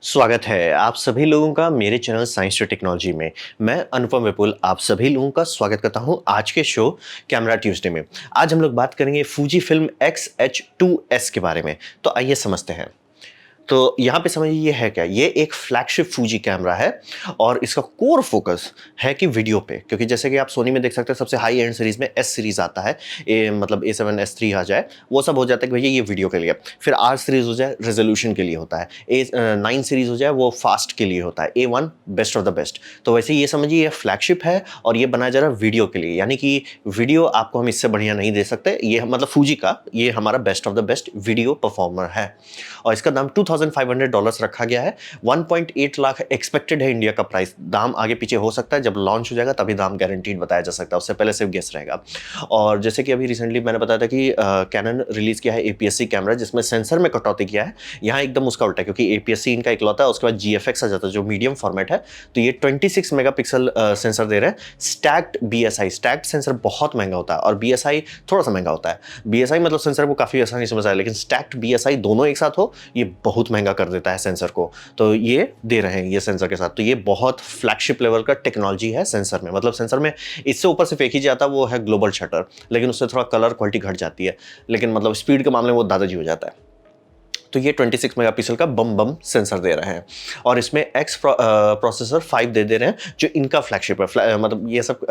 स्वागत है आप सभी लोगों का मेरे चैनल साइंस टू टेक्नोलॉजी में। मैं अनुपम विपुल आप सभी लोगों का स्वागत करता हूं आज के शो कैमरा ट्यूसडे में। आज हम लोग बात करेंगे फूजी फिल्म X-H2S के बारे में। तो आइए समझते हैं। तो यहाँ पे समझिए ये है क्या, ये एक फ्लैगशिप फूजी कैमरा है और इसका कोर फोकस है कि वीडियो पे, क्योंकि जैसे कि आप सोनी में देख सकते हैं सबसे हाई एंड सीरीज में एस सीरीज आता है, मतलब A7 S3 आ जाए वो सब हो जाता है कि भैया ये वीडियो के लिए, फिर R सीरीज हो जाए रेजोल्यूशन के लिए होता है, A9 सीरीज हो जाए वो फास्ट के लिए होता है, A1 best of the best. तो वैसे ये समझिए ये फ्लैगशिप है और ये बनाया जा रहा है वीडियो के लिए, यानी कि वीडियो आपको हम इससे बढ़िया नहीं दे सकते। ये मतलब फूजी का ये हमारा best of the best video performer है और इसका दाम $2500 रखा गया है। 1.8 लाख एक्सपेक्टेड है इंडिया का प्राइस। दाम आगे पीछे हो सकता है, जब लॉन्च हो जाएगा तभी दाम गारंटीड बताया जा सकता है, उससे पहले सिर्फ गेस रहेगा। और जैसे कि अभी रिसेंटली मैंने बताया था कि कैनन रिलीज किया है APS-C कैमरा जिसमें सेंसर में कटौती किया है। यहाँ एकदम उसका उल्टा है, क्योंकि APS-C इनका इकलौता है, उसके बाद GFX आ जाता है जो मीडियम फॉर्मेट है। तो ये 26 मेगापिक्सल सेंसर दे रहे हैं। स्टैक्ड BSI, स्टैक्ड सेंसर बहुत महंगा होता है और BSI थोड़ा सा महंगा होता है। BSI मतलब सेंसर को काफ़ी आसानी से समझ आया, लेकिन स्टैक्ड BSI दोनों एक साथ हो ये बहुत महंगा कर देता है सेंसर को। तो ये दे रहे हैं ये सेंसर के साथ, तो ये बहुत फ्लैगशिप लेवल का टेक्नोलॉजी है सेंसर में। मतलब सेंसर में इससे ऊपर सिर्फ एक ही जाता है, वो है ग्लोबल शटर, लेकिन उससे थोड़ा कलर क्वालिटी घट जाती है, लेकिन मतलब स्पीड के मामले में वो दादाजी हो जाता है। तो ये 26 मेगापिक्सल का बम सेंसर दे रहे हैं और इसमें X प्रोसेसर 5 दे रहे हैं जो इनका फ्लैगशिप है। मतलब ये सब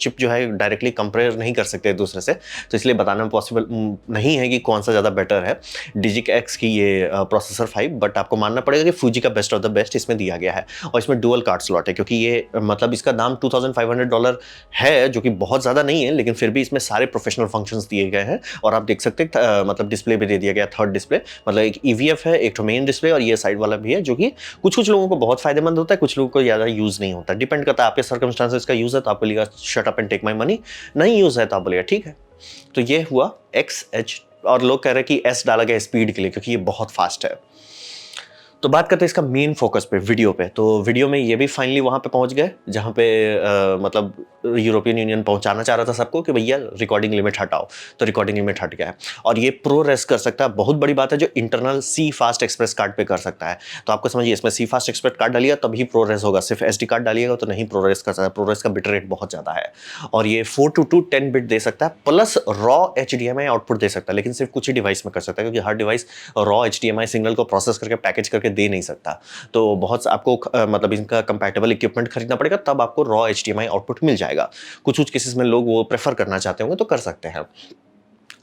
चिप जो है डायरेक्टली कंपेयर नहीं कर सकते एक दूसरे से, तो इसलिए बताना पॉसिबल नहीं है कि कौन सा ज़्यादा बेटर है, डिजिक X की ये प्रोसेसर 5। बट आपको मानना पड़ेगा कि फूजी का बेस्ट ऑफ द बेस्ट इसमें दिया गया है और इसमें डुअल कार्ड स्लॉट है, क्योंकि ये मतलब इसका दाम $2500 है जो कि बहुत ज़्यादा नहीं है, लेकिन फिर भी इसमें सारे प्रोफेशनल फंक्शंस दिए गए हैं। और आप देख सकते हैं मतलब डिस्प्ले भी दे दिया गया, थर्ड डिस्प्ले, मतलब एक EVF है, एक तो मेन डिस्प्ले और ये साइड वाला भी है, जो कि कुछ लोगों को बहुत फायदेमंद होता है, कुछ लोगों को ज़्यादा यूज़ नहीं होता। डिपेंड करता है आपके सर्कमस्टांसेस का यूज़ है तो आपको बोलेगा shut up and take my money, नहीं यूज़ है तो आप बोलेगा ठीक है। तो ये हुआ XH, और लोग कह रहे हैं कि S डाला गया स्पीड के लिए क्योंकि ये बहुत फास्ट है। तो बात करते हैं इसका मेन फोकस पे, वीडियो पे। तो वीडियो में ये भी फाइनली वहाँ पे पहुँच गए जहाँ पे मतलब यूरोपियन यूनियन पहुँचाना चाह रहा था सबको कि भैया रिकॉर्डिंग लिमिट हटाओ, तो रिकॉर्डिंग लिमिट हट गया है और ये प्रो रेस कर सकता है। बहुत बड़ी बात है, जो internal C fast express card पे कर सकता है। तो आपको समझिए इसमें C फास्ट एक्सप्रेस कार्ड डालिएगा तभी प्रो रेस होगा, सिर्फ SD कार्ड डालिएगा तो नहीं प्रो रेस कर सकता। प्रो रेस का बिट रेट बहुत ज़्यादा है और ये 422 10 बिट दे सकता है, प्लस रॉ HDMI आउटपुट दे सकता है, लेकिन सिर्फ कुछ ही डिवाइस में कर सकता है, क्योंकि हर डिवाइस रॉ HDMI सिग्नल को प्रोसेस करके पैकेज करके दे नहीं सकता। तो बहुत आपको मतलब इनका कंपैटिबल इक्विपमेंट खरीदना पड़ेगा, तब आपको रॉ HDMI आउटपुट मिल जाएगा। कुछ केसेस में लोग वो प्रेफर करना चाहते होंगे तो कर सकते हैं।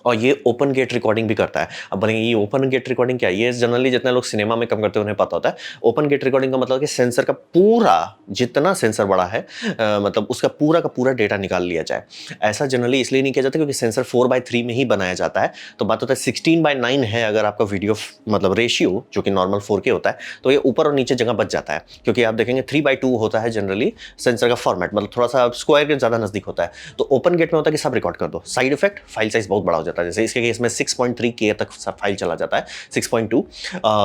और ये ओपन गेट रिकॉर्डिंग भी करता है। अब बोलेंगे ये ओपन गेट रिकॉर्डिंग क्या है? ये जनरली जितने लोग सिनेमा में काम करते हैं उन्हें पता होता है। ओपन गेट रिकॉर्डिंग का मतलब कि सेंसर का पूरा, जितना सेंसर बड़ा है मतलब उसका पूरा का पूरा डेटा निकाल लिया जाए। ऐसा जनरली इसलिए नहीं किया जाता क्योंकि सेंसर 4:3 में ही बनाया जाता है। तो बात होता है 16:9 है अगर आपका वीडियो मतलब रेशियो, जो कि नॉर्मल 4K होता है, तो ये ऊपर और नीचे जगह बच जाता है, क्योंकि आप देखेंगे 3:2 होता है जनरली सेंसर का फॉर्मेट, मतलब थोड़ा सा स्क्वायर के ज़्यादा नजदीक होता है। तो ओपन गेट में होता है कि सब रिकॉर्ड कर दो, साइड इफेक्ट फाइल साइज बहुत बड़ा हो जाता है। जैसे इसके केस में 6.3K तक फाइल चला जाता है, 6.2।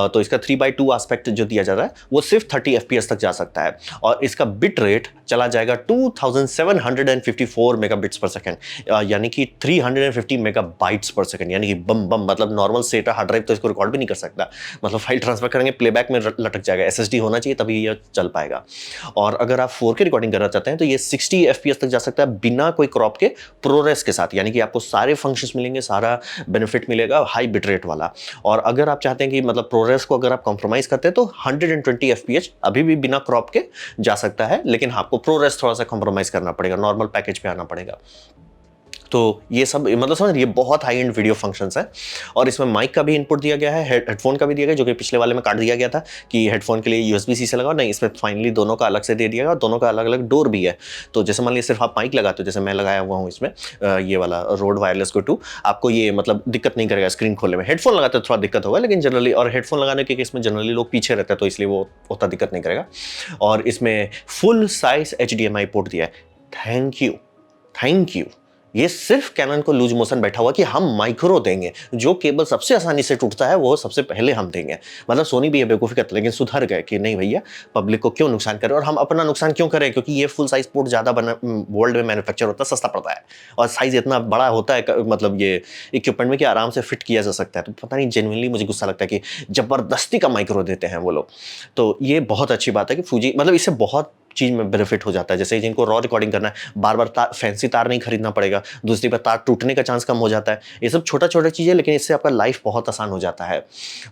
तो इसका 3:2 एस्पेक्ट जो दिया जाता है वो सिर्फ 30 FPS तक जा सकता है और इसका बिट रेट चला जाएगा 2754 मेगाबिट्स पर सेकंड, यानी कि 350 मेगाबाइट्स पर सेकंड, यानी कि बम मतलब नॉर्मल सेटा हार्ड ड्राइव तो इसको रिकॉर्ड भी नहीं कर सकता। मतलब फाइल ट्रांसफर करेंगे प्लेबैक में लटक जाएगा, SSD होना चाहिए तभी ये चल पाएगा। और अगर आप 4K रिकॉर्डिंग करना चाहते हैं तो ये 60 FPS तक जा सकता है बिना कोई क्रॉप के, प्रोरेस के साथ, यानी कि आपको सारे फंक्शंस मिलेंगे, सारा बेनिफिट मिलेगा हाई बिट रेट वाला। और अगर आप चाहते हैं कि मतलब प्रोरेस को अगर आप कॉम्प्रोमाइज करते हैं तो 120 FPS अभी भी बिना क्रॉप के जा सकता है, लेकिन आपको प्रोरेस थोड़ा सा कॉम्प्रोमाइज करना पड़ेगा, नॉर्मल पैकेज पे आना पड़ेगा। तो ये सब मतलब समझ, ये बहुत हाई एंड वीडियो फंक्शंस है। और इसमें माइक का भी इनपुट दिया गया है, हेडफोन का भी दिया गया, जो कि पिछले वाले में काट दिया गया था कि हेडफोन के लिए USB-C से लगाओ, नहीं इसमें फाइनली दोनों का अलग से दे दिया गया और दोनों का अलग अलग डोर भी है। तो जैसे मान लीजिए सिर्फ आप माइक लगाते हो, जैसे मैं लगाया हुआ हूँ इसमें ये वाला रोड वायरलेस गो 2, आपको ये मतलब दिक्कत नहीं करेगा स्क्रीन खोलने में। हेडफोन लगाते तो थोड़ा दिक्कत होगा, लेकिन जनरली, और हेडफोन लगाने के केस में जनरली लोग पीछे रहते हैं तो इसलिए वो उतना दिक्कत नहीं करेगा। और इसमें फुल साइज HDMI पोर्ट दिया है। थैंक यू ये सिर्फ कैनन को लूज मोशन बैठा हुआ कि हम माइक्रो देंगे, जो केबल सबसे आसानी से टूटता है वो सबसे पहले हम देंगे। मतलब सोनी भी ये बेवकूफ़ी करता, लेकिन सुधर गए कि नहीं भैया, पब्लिक को क्यों नुकसान करें और हम अपना नुकसान क्यों करें, क्योंकि ये फुल साइज पोर्ट ज़्यादा बना वर्ल्ड में मैन्युफैक्चर होता है, सस्ता पड़ता है और साइज इतना बड़ा होता है मतलब ये इक्विपमेंट में कि आराम से फिट किया जा सकता है। तो पता नहीं, जेन्युइनली मुझे गुस्सा लगता है कि जबरदस्ती का माइक्रो देते हैं वो लोग। तो ये बहुत अच्छी बात है कि फूजी मतलब इससे बहुत चीज़ में बेनिफिट हो जाता है। जैसे जिनको रॉ रिकॉर्डिंग करना है, बार बार फैंसी तार नहीं खरीदना पड़ेगा, दूसरी बार तार टूटने का चांस कम हो जाता है। ये सब छोटा छोटा चीज़ है, लेकिन इससे आपका लाइफ बहुत आसान हो जाता है।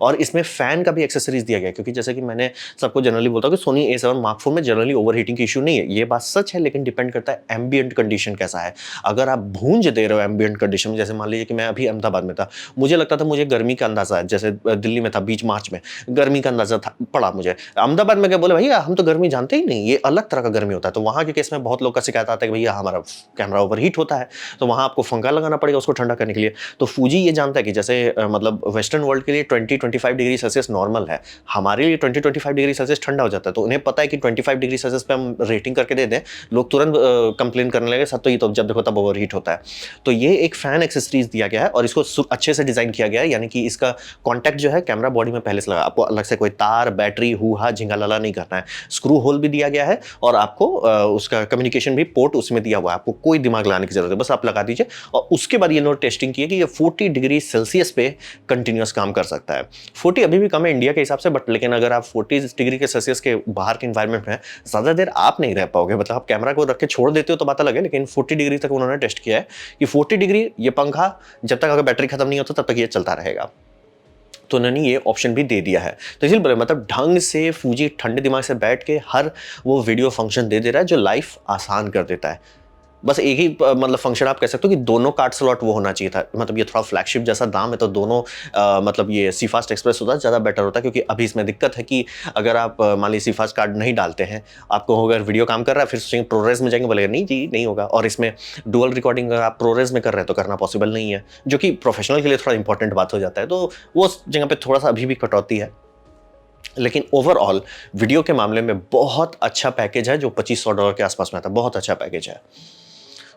और इसमें फ़ैन का भी एक्सेसरीज दिया गया है, क्योंकि जैसे कि मैंने सबको जनरली बोलता हूँ कि सोनी A7 Mark IV में जनरली ओवर हीटिंग की इशू नहीं है। ये बात सच है, लेकिन डिपेंड करता है एम्बिएंट कंडीशन कैसा है। अगर आप भूंज दे रहे हो एम्बिएंट कंडीशन में, जैसे मान लीजिए कि मैं अभी अहमदाबाद में था, मुझे लगता था मुझे गर्मी का अंदाजा है, जैसे दिल्ली में था बीच मार्च में गर्मी का अंदाजा था पड़ा मुझे। अहमदाबाद में क्या बोले, भैया हम तो गर्मी जानते ही नहीं, ये अलग तरह का गर्मी होता है। तो वहाँ के केस में बहुत लोग का शिकायत आता है कि भैया हमारा कैमरा ओवरहीट होता है, तो वहाँ आपको पंखा लगाना पड़ेगा उसको ठंडा करने के लिए। तो फूजी ये जानता है कि जैसे मतलब वेस्टर्न वर्ल्ड के लिए 20-25 डिग्री सेल्सियस नॉर्मल है, हमारे लिए 20-25 डिग्री सेल्सियस ठंडा हो जाता है। तो उन्हें पता है कि 25 डिग्री सेल्सियस पे हम रेटिंग करके दे दें, लोग तुरंत कंप्लेन करने लगे, सर तो ये तो जब देखो तब ओवरहीट होता है। तो ये एक फैन एक्सेसरीज दिया गया है और इसको अच्छे से डिजाइन किया गया है, यानी कि इसका कॉन्टैक्ट जो है कैमरा बॉडी में पहले से लगा, आपको अलग से कोई तार बैटरी हुआ झिंगा लाला नहीं करना है। स्क्रू होल भी दिया गया है और आपको उसका कम्युनिकेशन भी पोर्ट उसमें दिया हुआ है, आपको कोई दिमाग लगाने की जरूरत है, बस आप लगा दीजिए। और उसके बाद ये नोट टेस्टिंग की है कि ये 40 डिग्री सेल्सियस पे कंटिन्यूस काम कर सकता है। 40 अभी भी कम है इंडिया के हिसाब से, बट लेकिन अगर आप 40 डिग्री के सेल्सियस के बाहर के इन्वायरमेंट में ज़्यादा देर आप नहीं रह पाओगे, मतलब आप कैमरा को रख के छोड़ देते हो तो बात अलग है, लेकिन 40 डिग्री तक उन्होंने टेस्ट किया है कि 40 डिग्री ये पंखा जब तक अगर बैटरी खत्म नहीं होता तब तक ये चलता रहेगा। तो उन्होंने ये ऑप्शन भी दे दिया है। तो इसलिए बोले मतलब ढंग से फूजी ठंडे दिमाग से बैठ के हर वो वीडियो फंक्शन दे रहा है जो लाइफ आसान कर देता है। बस एक ही मतलब फंक्शन आप कह सकते हो कि दोनों कार्ड स्लॉट वो होना चाहिए था। मतलब ये थोड़ा फ्लैगशिप जैसा दाम है, तो दोनों मतलब ये सी फास्ट एक्सप्रेस होता है ज़्यादा बेटर होता है, क्योंकि अभी इसमें दिक्कत है कि अगर आप मान लीजिए सी फास्ट कार्ड नहीं डालते हैं, आपको अगर वीडियो काम कर रहा है फिर सोचेंगे प्रोरेस में जाएंगे, बोलेगा नहीं जी नहीं होगा। और इसमें डुअल रिकॉर्डिंग अगर आप प्रोरेस में कर रहे हैं तो करना पॉसिबल नहीं है, जो कि प्रोफेशनल के लिए थोड़ा इंपॉर्टेंट बात हो जाता है। तो वो जगह पर थोड़ा सा अभी भी कटौती है, लेकिन ओवरऑल वीडियो के मामले में बहुत अच्छा पैकेज है जो $2500 के आसपास में आता है, बहुत अच्छा पैकेज है।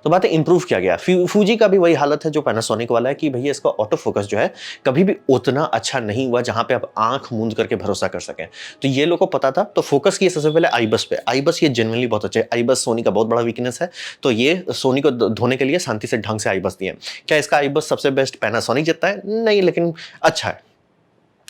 तो बात है इंप्रूव किया गया। फूजी का भी वही हालत है जो पैनासोनिक वाला है कि भैया इसका ऑटो फोकस जो है कभी भी उतना अच्छा नहीं हुआ जहां पे आप आंख मूंद करके भरोसा कर सकें। तो ये लोग को पता था, तो फोकस किया सबसे पहले आईबस पे। आईबस ये जेन्युइनली बहुत अच्छे, आईबस सोनी का बहुत बड़ा वीकनेस है, तो ये सोनी को धोने के लिए शांति से ढंग से आईबस दिए। क्या इसका आईबस सबसे बेस्ट पैनासोनिक जितना है? नहीं, लेकिन अच्छा है,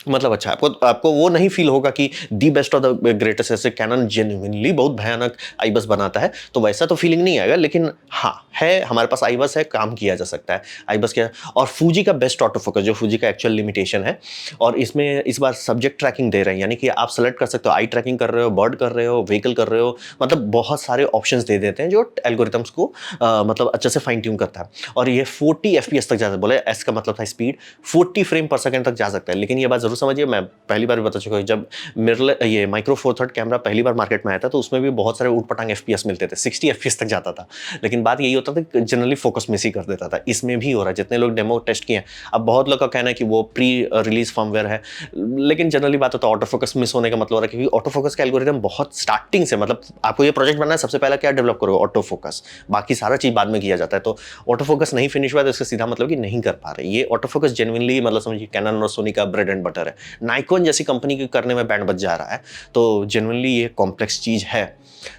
मतलब अच्छा आपको वो नहीं फील होगा कि the best of the greatest, ऐसे कैनन जेन्युइनली बहुत भयानक आईबस बनाता है तो वैसा तो फीलिंग नहीं आएगा। लेकिन हाँ है, हमारे पास आईबस है, काम किया जा सकता है आईबस के। और फूजी का बेस्ट ऑटो फोकस जो फूजी का एक्चुअल लिमिटेशन है, और इसमें इस बार सब्जेक्ट ट्रैकिंग दे रहे हैं, यानी कि आप सेलेक्ट कर सकते हो आई ट्रैकिंग कर रहे हो, बर्ड कर रहे हो, व्हीकल कर रहे हो, मतलब बहुत सारे ऑप्शंस दे देते हैं जो एल्गोरिथम्स को मतलब अच्छे से फाइन ट्यून करता है। और ये 40 FPS तक जा सकता है, बोले एस का मतलब था स्पीड, 40 फ्रेम पर सेकंड तक जा सकता है। लेकिन ये बात जरूर समझिए, मैं पहली बार भी बता चुका हूं, जब मिररलेस ये माइक्रो फोर थर्ड कैमरा पहली बार मार्केट में आया था तो उसमें भी बहुत सारे उटपटांग FPS मिलते थे, 60 FPS तक जाता था। लेकिन बात यही होता था कि जनरली फोकस मिस ही कर देता था। इसमें भी हो रहा है, जितने लोग डेमो टेस्ट किए हैं, अब बहुत लोग का कहना है कि वो प्री रिलीज फर्मवेयर है, लेकिन जनरली बात होता है ऑटो फोकस मिस होने का मतलब हो रहा है, क्योंकि ऑटो फोकस का एल्गोरिथम बहुत स्टार्टिंग से, मतलब आपको ये प्रोजेक्ट बनना है सबसे पहला क्या डेवलप करोगे? ऑटो फोकस, बाकी सारा चीज बाद में किया जाता है। तो ऑटो फोकस नहीं फिनिश हुआ तो इसका सीधा मतलब कि नहीं कर पा रहे। ये ऑटो फोकस जेन्युइनली मतलब समझिए कैनन और सोनी का ब्रेड एंड बटर है। नाइकोन जैसी कंपनी के करने में बैंड बच जा रहा है, तो जेन्युइनली ये कॉम्प्लेक्स चीज है।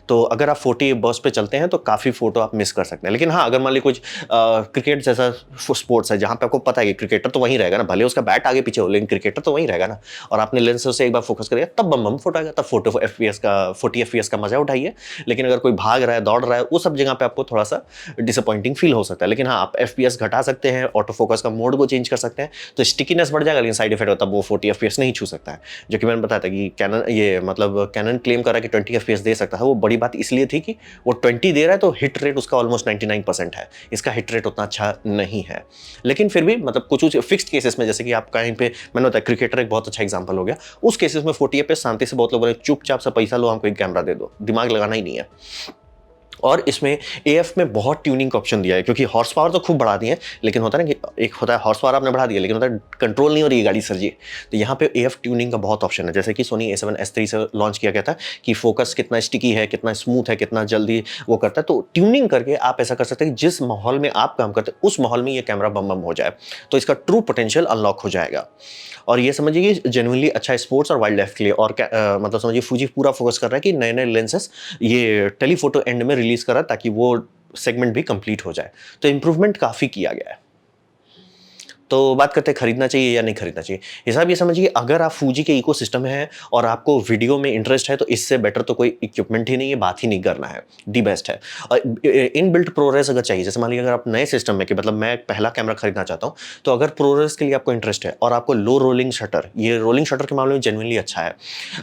तो अगर आप 40 बर्स्ट पे चलते हैं तो काफ़ी फोटो आप मिस कर सकते हैं। लेकिन हाँ, अगर मान लीजिए कुछ क्रिकेट जैसा स्पोर्ट्स है जहाँ पे आपको पता है कि क्रिकेटर तो वहीं रहेगा ना, भले उसका बैट आगे पीछे हो लेकिन क्रिकेटर तो वहीं रहेगा ना, और आपने लेंस से एक बार फोकस करेगा तब बम बम फोटो आएगा, तब फोटो FPS का 40 FPS का मजा उठाइए। लेकिन अगर कोई भाग रहा है, दौड़ रहा है, वो सब जगह पे आपको थोड़ा सा डिसअपॉइंटिंग फील हो सकता है। लेकिन हाँ, आप FPS घटा सकते हैं, ऑटो फोकस का मोड को चेंज कर सकते हैं, तो स्टिकीनेस बढ़ जाएगा, लेकिन साइड इफेक्ट होता है वो 40 FPS नहीं छू सकता है। जो कि मैंने बताया था कि कैनन ये मतलब कैनन क्लेम कर रहा है कि 20 FPS दे सकता है। वो बड़ी बात इसलिए थी कि वो 20 दे रहा है तो हिट रेट उसका ऑलमोस्ट 99% है, इसका हिट रेट उतना अच्छा नहीं है। लेकिन फिर भी मतलब कुछ फिक्स्ड केसेस में, जैसे कि आप कहीं पे, मैंने बताया क्रिकेटर एक बहुत अच्छा एग्जांपल हो गया, उस केसेस में 40 FPS शांति से बहुत लोग बोले चुपचाप से पैसा लो, हमको एक कैमरा दे दो, दिमाग लगाना ही नहीं है। और इसमें एएफ में बहुत ट्यूनिंग का ऑप्शन दिया है, क्योंकि हॉर्स पावर तो खूब बढ़ा दिए हैं, लेकिन होता है ना कि एक होता है हॉर्स पावर आपने बढ़ा दिया, लेकिन होता है कंट्रोल नहीं हो रही है गाड़ी सर जी। तो यहाँ पे एएफ ट्यूनिंग का बहुत ऑप्शन है, जैसे कि सोनी A7 S3 से लॉन्च किया गया था कि फोकस कितना स्टिकी है, कितना स्मूथ है, कितना जल्दी वो करता है। तो ट्यूनिंग करके आप ऐसा कर सकते हैं कि जिस माहौल में आप काम करते हैं उस माहौल में ये कैमरा बम बम हो जाए, तो इसका ट्रू पोटेंशियल अनलॉक हो जाएगा। और ये समझिए कि जेन्युइनली अच्छा है स्पोर्ट्स और वाइल्ड लाइफ के लिए। और मतलब समझिए फूजी पूरा फोकस कर रहा है कि नए नए लेंसेस ये टेलीफोटो एंड में रिलीज कर रहा है, ताकि वो सेगमेंट भी कंप्लीट हो जाए। तो इंप्रूवमेंट काफ़ी किया गया है। तो बात करते हैं खरीदना चाहिए या नहीं खरीदना चाहिए। हिसाब ये समझिए, अगर आप फूजी के इकोसिस्टम में हैं और आपको वीडियो में इंटरेस्ट है, तो इससे बेटर तो कोई इक्विपमेंट ही नहीं है, बात ही नहीं करना है, दी बेस्ट है। और इन बिल्ट प्रोरेस अगर चाहिए, जैसे मान लीजिए अगर आप नए सिस्टम में कि मतलब मैं पहला कैमरा खरीदना चाहता हूँ, तो अगर प्रोरेस के लिए आपको इंटरेस्ट है और आपको लो रोलिंग शटर, ये रोलिंग शटर के मामले में जेन्युइनली अच्छा है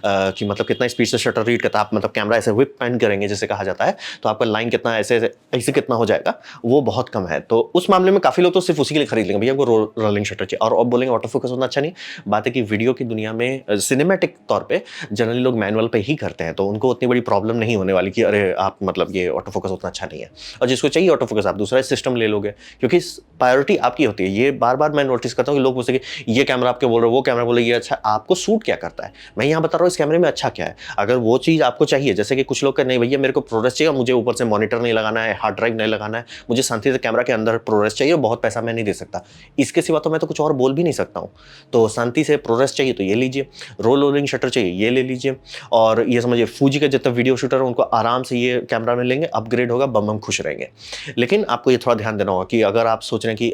कि मतलब कितना स्पीड से शटर रीड करता है, आप मतलब कैमरा ऐसे व्हिप पैन करेंगे जैसे कहा जाता है, तो आपका लाइन कितना ऐसे ऐसे कितना हो जाएगा, वो बहुत कम है। तो उस मामले में काफ़ी लोग तो सिर्फ उसी के लिए खरीद लेंगे, भैया हमको रोलिंग शटर चाहिए। और अब बोलेंगे ऑटो फोकस होना अच्छा नहीं, बात है कि वीडियो की दुनिया में सिनेमैटिक तौर पे जनरली लोग मैनुअल पे ही करते हैं, तो उनको उतनी बड़ी प्रॉब्लम नहीं होने वाली कि अरे आप मतलब ये ऑटो फोकस उतना अच्छा नहीं है। और जिसको चाहिए ऑटो फोकस, आप दूसरा सिस्टम ले लोगे, क्योंकि प्रायोरिटी आपकी होती है। ये बार बार मैं नोटिस करता हूँ कि लोग पूछते कि ये कैमरा आपके बोल रहे हो, वो कैमरा बोले ये अच्छा, आपको सूट क्या करता है। मैं यहाँ बता रहा हूँ इस कैमरे में अच्छा क्या है। अगर वो चीज़ आपको चाहिए, जैसे कि कुछ लोग कहते नहीं भैया मेरे को प्रोग्रेस चाहिए, मुझे ऊपर से मॉनिटर नहीं लगाना है, हार्ड ड्राइव नहीं लगाना है, मुझे शांति से कैमरा के अंदर प्रोग्रेस चाहिए, बहुत पैसा मैं नहीं दे सकता, इसके सिवा तो मैं तो कुछ और बोल भी नहीं सकता हूँ। तो शांति से प्रोग्रेस चाहिए तो ये लीजिए, रोलिंग शटर चाहिए ये ले लीजिए। और ये समझिए फूजी के जितने वीडियो शूटर हैं उनको आराम से ये कैमरा में लेंगे, अपग्रेड होगा, बम बम खुश रहेंगे। लेकिन आपको ये थोड़ा ध्यान देना होगा कि अगर आप सोच रहे हैं कि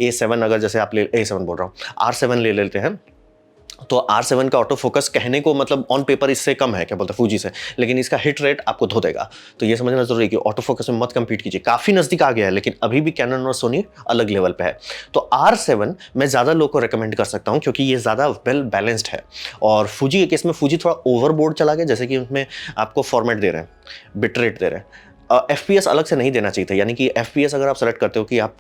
A7, अगर जैसे आप A7 बोल रहा हूँ, R7 ले लेते हैं, तो R7 का ऑटो फोकस कहने को मतलब ऑन पेपर इससे कम है, क्या बोलते हैं फूजी से, लेकिन इसका हिट रेट आपको धो देगा। तो ये समझना जरूरी है कि ऑटो फोकस में मत कंपीट कीजिए। काफ़ी नज़दीक आ गया है, लेकिन अभी भी कैनन और सोनी अलग लेवल पे है। तो R7 मैं ज़्यादा लोग को रिकमेंड कर सकता हूँ, क्योंकि ये ज़्यादा वेल बैलेंस्ड है। और फूजी के केस में फूजी थोड़ा ओवरबोर्ड चला गया, जैसे कि उसमें आपको फॉर्मेट दे रहे हैं, बिट रेट दे रहे हैं, FPS अलग से नहीं देना चाहिए था। यानी कि FPS अगर आप सेलेक्ट करते हो कि आप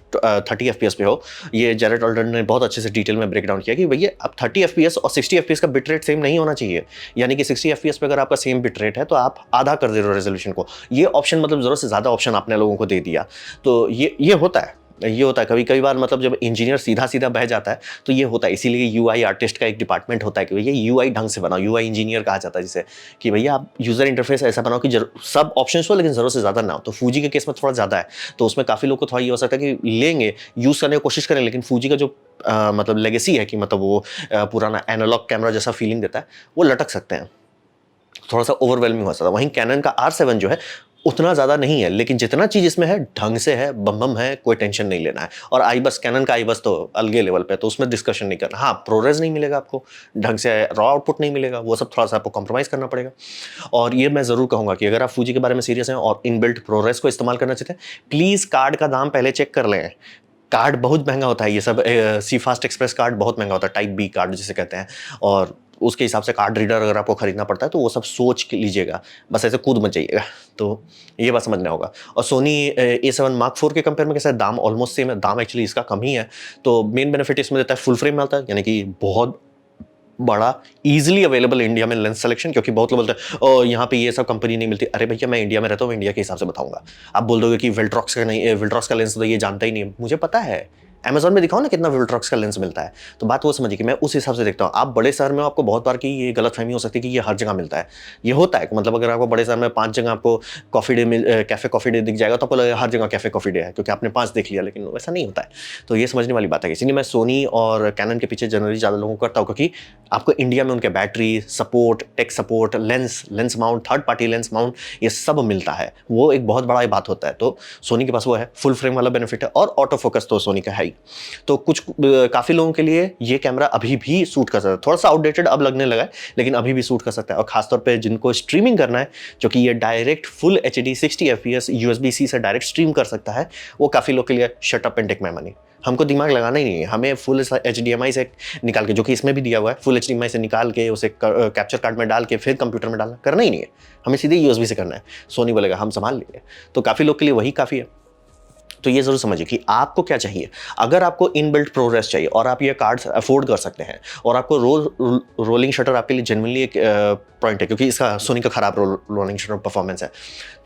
30 FPS पे हो, ये जेरेड ऑल्डर ने बहुत अच्छे से डिटेल में ब्रेक डाउन किया कि भैया आप 30 FPS और 60 FPS का बिट रेट सेम नहीं होना चाहिए। यानी कि 60 FPS पे अगर आपका सेम बिट रेट है तो आप आधा कर दे रहे हो रेजोल्यूशन को। ये ऑप्शन मतलब ज़रूरत से ज़्यादा ऑप्शन आपने लोगों को दे दिया। तो ये होता है, ये होता है कभी कई बार, मतलब जब इंजीनियर सीधा सीधा बह जाता है तो ये होता है। इसीलिए यूआई आर्टिस्ट का एक डिपार्टमेंट होता है कि भैया यूआई ढंग से बनाओ, यूआई इंजीनियर कहा जाता है जिसे, कि भैया आप यूजर इंटरफेस ऐसा बनाओ कि सब ऑप्शंस हो लेकिन जरूरत से ज़्यादा ना हो। तो फूजी के केस में थोड़ा ज़्यादा है, तो उसमें काफ़ी लोग को थोड़ा ये हो सकता है कि लेंगे, यूज़ करने की कोशिश करें, लेकिन फूजी का जो मतलब लेगेसी है कि मतलब वो पुराना एनालॉग कैमरा जैसा फीलिंग देता है, वो लटक सकते हैं, थोड़ा सा ओवरवेलमिंग हो सकता है। वहीं कैनन का R7 जो है उतना ज़्यादा नहीं है, लेकिन जितना चीज़ इसमें है ढंग से है, बम बम है, कोई टेंशन नहीं लेना है। और आई बस, कैनन का आई बस तो अलगे लेवल पे है, तो उसमें डिस्कशन नहीं करना। हाँ, प्रोरेस नहीं मिलेगा आपको ढंग से, रॉ आउटपुट नहीं मिलेगा, वो सब थोड़ा सा आपको कॉम्प्रोमाइज़ करना पड़ेगा। और ये मैं ज़रूर कहूँगा कि अगर आप फूजी के बारे में सीरियस हैं और इनबिल्ट प्रोरेस को इस्तेमाल करना चाहते हैं, प्लीज़ कार्ड का दाम पहले चेक कर लें। कार्ड बहुत महंगा होता है, ये सब सी फास्ट एक्सप्रेस कार्ड बहुत महंगा होता है, टाइप बी कार्ड जिसे कहते हैं, और उसके हिसाब से कार्ड रीडर अगर आपको खरीदना पड़ता है तो वो सब सोच के लीजिएगा, बस ऐसे कूद मत जाइएगा। तो ये बात समझना होगा। और सोनी A7 Mark IV के कंपेयर में कैसा है, दाम ऑलमोस्ट सेम है, दाम एक्चुअली इसका कम ही है। तो मेन बेनिफिट इसमें देता है फुल फ्रेम में आता है, यानी कि बहुत बड़ा इजीली अवेलेबल इंडिया में लेंस सिलेक्शन। क्योंकि बहुत लोग बोलते हैं ओ यहाँ पे ये सब कंपनी नहीं मिलती। अरे भैया मैं इंडिया में रहता हूँ, इंडिया के हिसाब से बताऊंगा। आप बोल दोगे कि विल्ट्रॉक्स का नहीं, विल्ट्रॉक्स का लेंस तो ये जानता ही नहीं है, मुझे पता है। Amazon में दिखाओ ना कितना विल्ट्रॉक्स का लेंस मिलता है, तो बात वो समझिए कि मैं उस हिसाब से देखता हूँ। आप बड़े शहर में आपको बहुत बार की ये गलतफहमी हो सकती है कि ये हर जगह मिलता है। ये होता है मतलब अगर आपको बड़े शहर में 5 जगह आपको coffee day meal cafe coffee day दिख जाएगा तो आपको लगेगा हर जगह कैफ़े कॉफ़ी डे है, क्योंकि आपने 5 देख लिया, लेकिन वैसा नहीं होता है। तो ये समझने वाली बात है। इसीलिए मैं सोनी और कैनन के पीछे जनरली ज़्यादा लोगों को करता हूँ, क्योंकि आपको इंडिया में उनके battery support, tech support, lens mount, third party lens mount, ये सब मिलता है। वो एक बहुत बड़ा बात होता है। तो सोनी के पास वो है, फुल फ्रेम वाला बेनिफिट है, और ऑटो फोकस तो सोनी का है ही। तो कुछ काफ़ी लोगों के लिए ये कैमरा अभी भी सूट कर सकता है। थोड़ा सा आउटडेटेड अब लगने लगा है, लेकिन अभी भी सूट कर सकता है। और खासतौर पे जिनको स्ट्रीमिंग करना है, जो कि ये direct full HD 60 FPS USB-C से डायरेक्ट स्ट्रीम कर सकता है, वो काफ़ी लोग के लिए shut up and take my money. हमको दिमाग लगाना ही नहीं है, हमें फुल HDMI से निकाल के, जो कि इसमें भी दिया हुआ है, फुल HDMI से निकाल के उसे कैप्चर कार्ड में डाल के फिर कंप्यूटर में डालना करना ही नहीं है, हमें सीधे USB से करना है। सोनी बोलेगा हम संभाल लेंगे। तो काफ़ी लोग के लिए वही काफ़ी है। तो ये जरूर समझिए कि आपको क्या चाहिए। अगर आपको इनबिल्ट प्रोग्रेस चाहिए और आप ये कार्ड्स अफोर्ड कर सकते हैं, और आपको रोलिंग शटर आपके लिए जेन्युइनली एक पॉइंट है, क्योंकि इसका सोनी का खराब रोलिंग शटर परफॉर्मेंस है,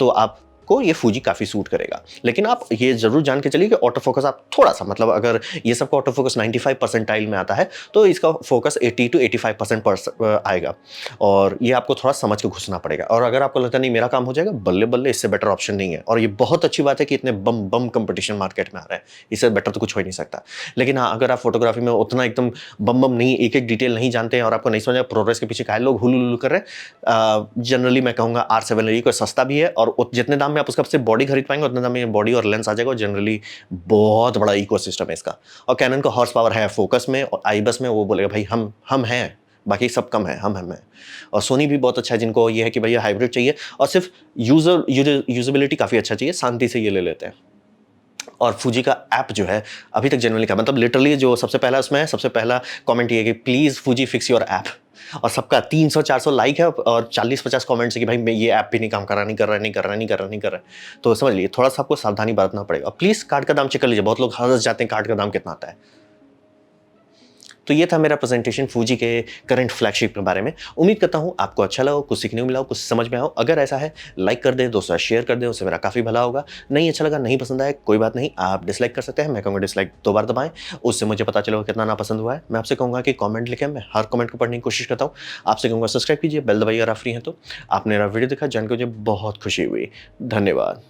तो आप को ये फूजी काफ़ी सूट करेगा। लेकिन आप ये ज़रूर जान के चलिए कि ऑटो फोकस आप थोड़ा-सा, मतलब अगर ये सबका ऑटो फोकस 95 परसेंटाइल में आता है, तो इसका फोकस 80 टू 85% आएगा, और ये आपको थोड़ा समझ के घुसना पड़ेगा। और अगर आपको लगता है नहीं मेरा काम हो जाएगा, बल्ले-बल्ले, इससे बेटर ऑप्शन नहीं है। और ये बहुत अच्छी बात है कि इतने बम कंपटीशन मार्केट में आ रहा है, इससे बेटर तो कुछ हो ही नहीं सकता। लेकिन हाँ, अगर आप फोटोग्राफी में उतना एकदम बम नहीं, एक-एक डिटेल नहीं जानते हैं और आपको नहीं समझ आया प्रोग्रेस के पीछे काहे लोग हुलुलुलु कर रहे हैं, जनरली मैं कहूँगा R7 को सस्ता भी है, और जितने दाम में आप उसका सिर्फ बॉडी खरीद पाएंगे उतने दाम में बॉडी और लेंस आ जाएगा, और जनरली बहुत बड़ा इकोसिस्टम है इसका। और कैनन का हॉर्स पावर है फोकस में और आईबस में, वो बोलेगा भाई हम हैं, बाकी सब कम है, हम हैं। और सोनी भी बहुत अच्छा है, जिनको ये है कि भैया हाइब्रिड चाहिए और सिर्फ यूजेबिलिटी काफ़ी अच्छा चाहिए, शांति से ये ले लेते हैं। और फूजी का ऐप जो है अभी तक जेन्युइनली क्या, मतलब लिटरली जो सबसे पहला उसमें है, सबसे पहला कमेंट ये है कि please Fuji fix your app, और सबका 300-400 लाइक है और 40-50 कमेंट्स है कि भाई मैं ये ऐप भी नहीं काम कर रहा, नहीं कर रहा। तो समझ लीजिए थोड़ा सा आपको सावधानी बरतना पड़ेगा। प्लीज़ कार्ड का दाम चेक कर लीजिए, बहुत लोग हंस जाते हैं कार्ड का दाम कितना आता है। तो ये था मेरा प्रेजेंटेशन फूजी के करंट फ्लैगशिप के बारे में। उम्मीद करता हूँ आपको अच्छा लगा हो, कुछ सीखने को मिला हो, कुछ समझ में आओ। अगर ऐसा है लाइक कर दें, दोस्तों शेयर कर दें, उससे मेरा काफ़ी भला होगा। नहीं अच्छा लगा, नहीं पसंद आया, कोई बात नहीं, आप डिसलाइक कर सकते हैं। मैं कहूँगा डिसलाइक 2 बार दबाएं, उससे मुझे पता चलेगा कितना नापसंद हुआ है। मैं आपसे कहूँगा कि कमेंट लिखें, मैं हर कमेंट को पढ़ने की कोशिश करता हूँ। आपसे कहूँगा सब्सक्राइब कीजिए, बेल दबाइए अगर आप फ्री हैं तो। आपने मेरा वीडियो देखा, जान के मुझे बहुत खुशी हुई। धन्यवाद।